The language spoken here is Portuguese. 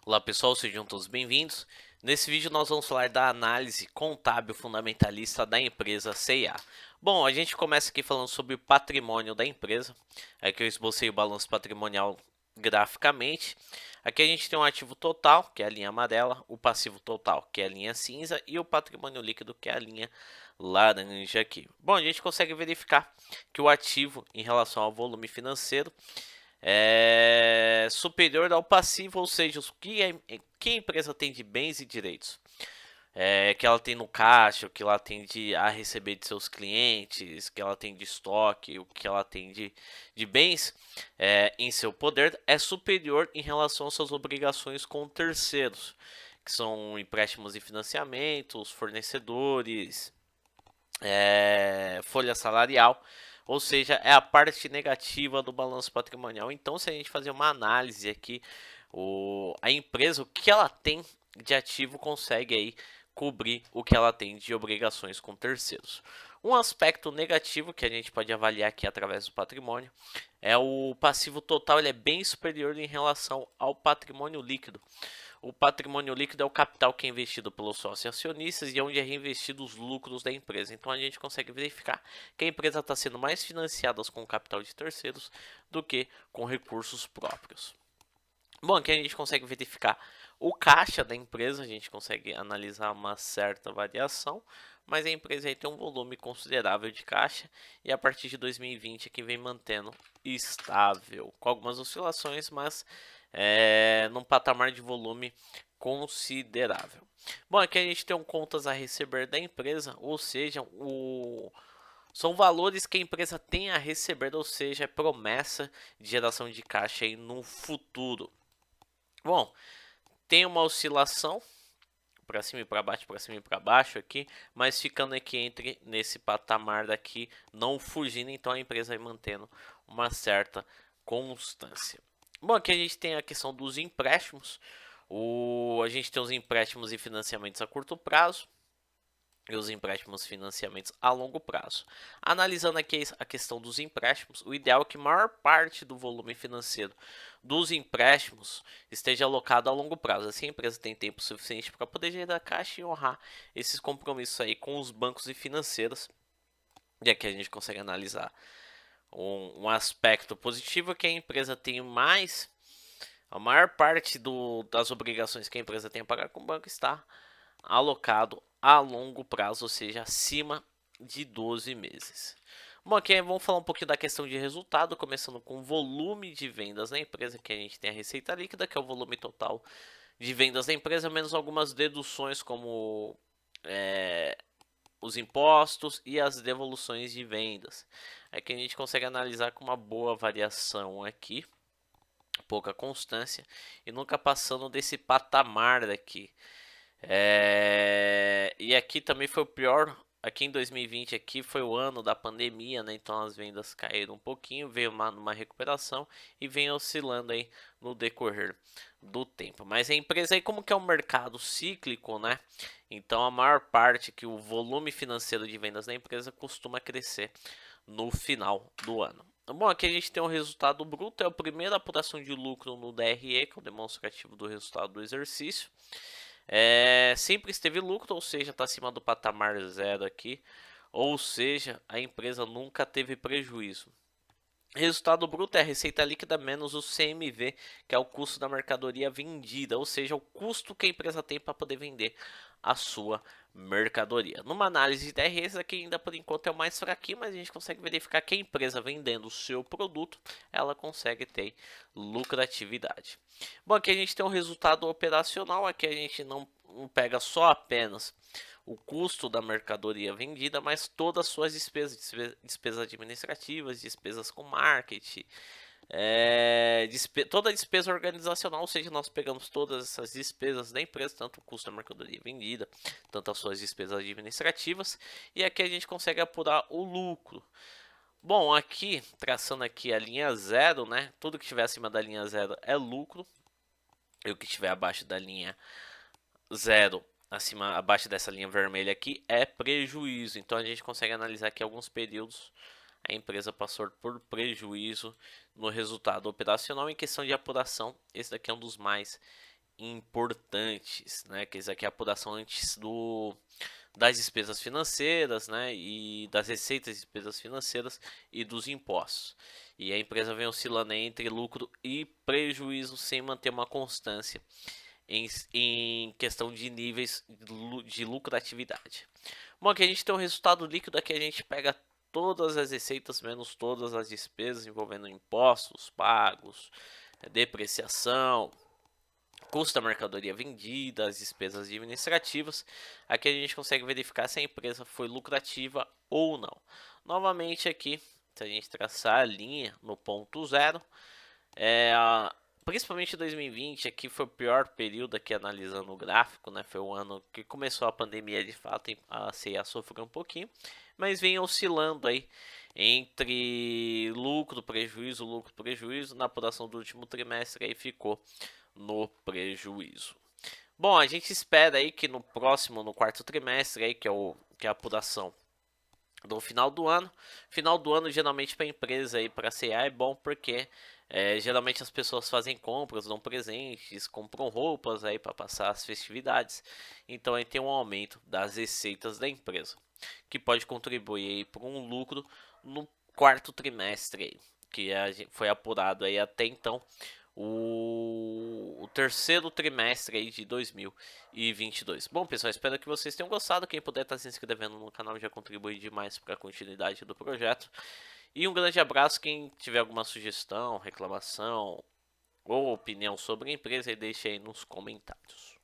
Olá pessoal, sejam todos bem-vindos. Nesse vídeo nós vamos falar da análise contábil fundamentalista da empresa C&A. Bom, a gente começa aqui falando sobre o patrimônio da empresa. Aqui eu esbocei o balanço patrimonial graficamente. Aqui a gente tem um ativo total, que é a linha amarela, o passivo total, que é a linha cinza, e o patrimônio líquido, que é a linha laranja aqui. Bom, a gente consegue verificar que o ativo em relação ao volume financeiro é superior ao passivo, ou seja, que a empresa tem de bens e direitos, que ela tem no caixa, o que ela tem a receber de seus clientes, que ela tem de estoque, o que ela tem de bens em seu poder, é superior em relação às suas obrigações com terceiros, que são empréstimos e financiamentos, fornecedores, folha salarial, ou seja, é a parte negativa do balanço patrimonial. Então, se a gente fazer uma análise aqui, a empresa, o que ela tem de ativo, consegue aí cobrir o que ela tem de obrigações com terceiros. Um aspecto negativo que a gente pode avaliar aqui através do patrimônio é o passivo total, ele é bem superior em relação ao patrimônio líquido. O patrimônio líquido é o capital que é investido pelos sócios acionistas e é onde é reinvestido os lucros da empresa. Então a gente consegue verificar que a empresa está sendo mais financiada com o capital de terceiros do que com recursos próprios. Bom, aqui a gente consegue verificar o caixa da empresa, a gente consegue analisar uma certa variação, mas a empresa aí tem um volume considerável de caixa e a partir de 2020 aqui vem mantendo estável, com algumas oscilações, mas num patamar de volume considerável. Bom, aqui a gente tem um contas a receber da empresa, ou seja, são valores que a empresa tem a receber, ou seja, é promessa de geração de caixa aí no futuro. Bom, tem uma oscilação para cima e para baixo, para cima e para baixo aqui, mas ficando aqui entre nesse patamar daqui, não fugindo, então a empresa vai mantendo uma certa constância. Bom, aqui a gente tem a questão dos empréstimos. A gente tem os empréstimos e financiamentos a curto prazo e os empréstimos e financiamentos a longo prazo. Analisando aqui a questão dos empréstimos, o ideal é que a maior parte do volume financeiro dos empréstimos esteja alocado a longo prazo. Assim a empresa tem tempo suficiente para poder gerar caixa e honrar esses compromissos aí com os bancos e financeiras. E aqui a gente consegue analisar um aspecto positivo, que a empresa tem a maior parte das obrigações que a empresa tem a pagar com o banco está alocado a longo prazo, ou seja, acima de 12 meses. Bom, aqui vamos falar um pouquinho da questão de resultado, começando com o volume de vendas da empresa, que a gente tem a receita líquida, que é o volume total de vendas da empresa, menos algumas deduções como os impostos e as devoluções de vendas. É que a gente consegue analisar com uma boa variação aqui, pouca constância e nunca passando desse patamar daqui. E aqui também foi o pior. Aqui em 2020 aqui foi o ano da pandemia, né? Então as vendas caíram um pouquinho, veio numa recuperação e vem oscilando aí no decorrer do tempo. Mas a empresa aí, como que é um mercado cíclico, né? Então a maior parte que o volume financeiro de vendas da empresa costuma crescer no final do ano. Bom, aqui a gente tem o resultado bruto, é a primeira apuração de lucro no DRE, que é o demonstrativo do resultado do exercício. Sempre esteve lucro, ou seja, está acima do patamar zero aqui, ou seja, a empresa nunca teve prejuízo. Resultado bruto é a receita líquida menos o CMV, que é o custo da mercadoria vendida, ou seja, o custo que a empresa tem para poder vender a sua mercadoria. Numa análise de DRE, esse aqui ainda por enquanto é o mais fraquinho, mas a gente consegue verificar que a empresa vendendo o seu produto, ela consegue ter lucratividade. Bom, aqui a gente tem um resultado operacional, aqui a gente não pega só apenas o custo da mercadoria vendida, mas todas as suas despesas administrativas, despesas com marketing, toda a despesa organizacional, ou seja, nós pegamos todas essas despesas da empresa, tanto o custo da mercadoria vendida, tanto as suas despesas administrativas, e aqui a gente consegue apurar o lucro. Bom, aqui, traçando aqui a linha zero, né? Tudo que estiver acima da linha zero é lucro, e o que estiver abaixo da linha zero, abaixo dessa linha vermelha aqui, é prejuízo. Então a gente consegue analisar que alguns períodos a empresa passou por prejuízo no resultado operacional. Em questão de apuração, esse daqui é um dos mais importantes, né? Que isso aqui é a apuração antes das despesas financeiras, né? E das receitas de despesas financeiras e dos impostos. E a empresa vem oscilando entre lucro e prejuízo sem manter uma constância em questão de níveis de lucratividade. Bom, aqui a gente tem o resultado líquido, aqui a gente pega todas as receitas menos todas as despesas envolvendo impostos pagos, depreciação, custo da mercadoria vendida, as despesas administrativas. Aqui a gente consegue verificar se a empresa foi lucrativa ou não. Novamente aqui, se a gente traçar a linha no ponto zero, principalmente 2020 aqui foi o pior período aqui analisando o gráfico, né? Foi o ano que começou a pandemia de fato, a CIA sofreu um pouquinho, mas vem oscilando aí entre lucro, prejuízo. Na apuração do último trimestre aí ficou no prejuízo. Bom, a gente espera aí que no próximo, no quarto trimestre aí, que é a apuração do final do ano. Final do ano geralmente para empresa aí, para CA é bom porque geralmente as pessoas fazem compras, dão presentes, compram roupas aí para passar as festividades. Então aí tem um aumento das receitas da empresa, que pode contribuir aí para um lucro no quarto trimestre aí, que foi apurado aí até então o terceiro trimestre aí de 2022. Bom, pessoal, espero que vocês tenham gostado. Quem puder estar se inscrevendo no canal já contribui demais para a continuidade do projeto. E um grande abraço. Quem tiver alguma sugestão, reclamação ou opinião sobre a empresa, deixe aí nos comentários.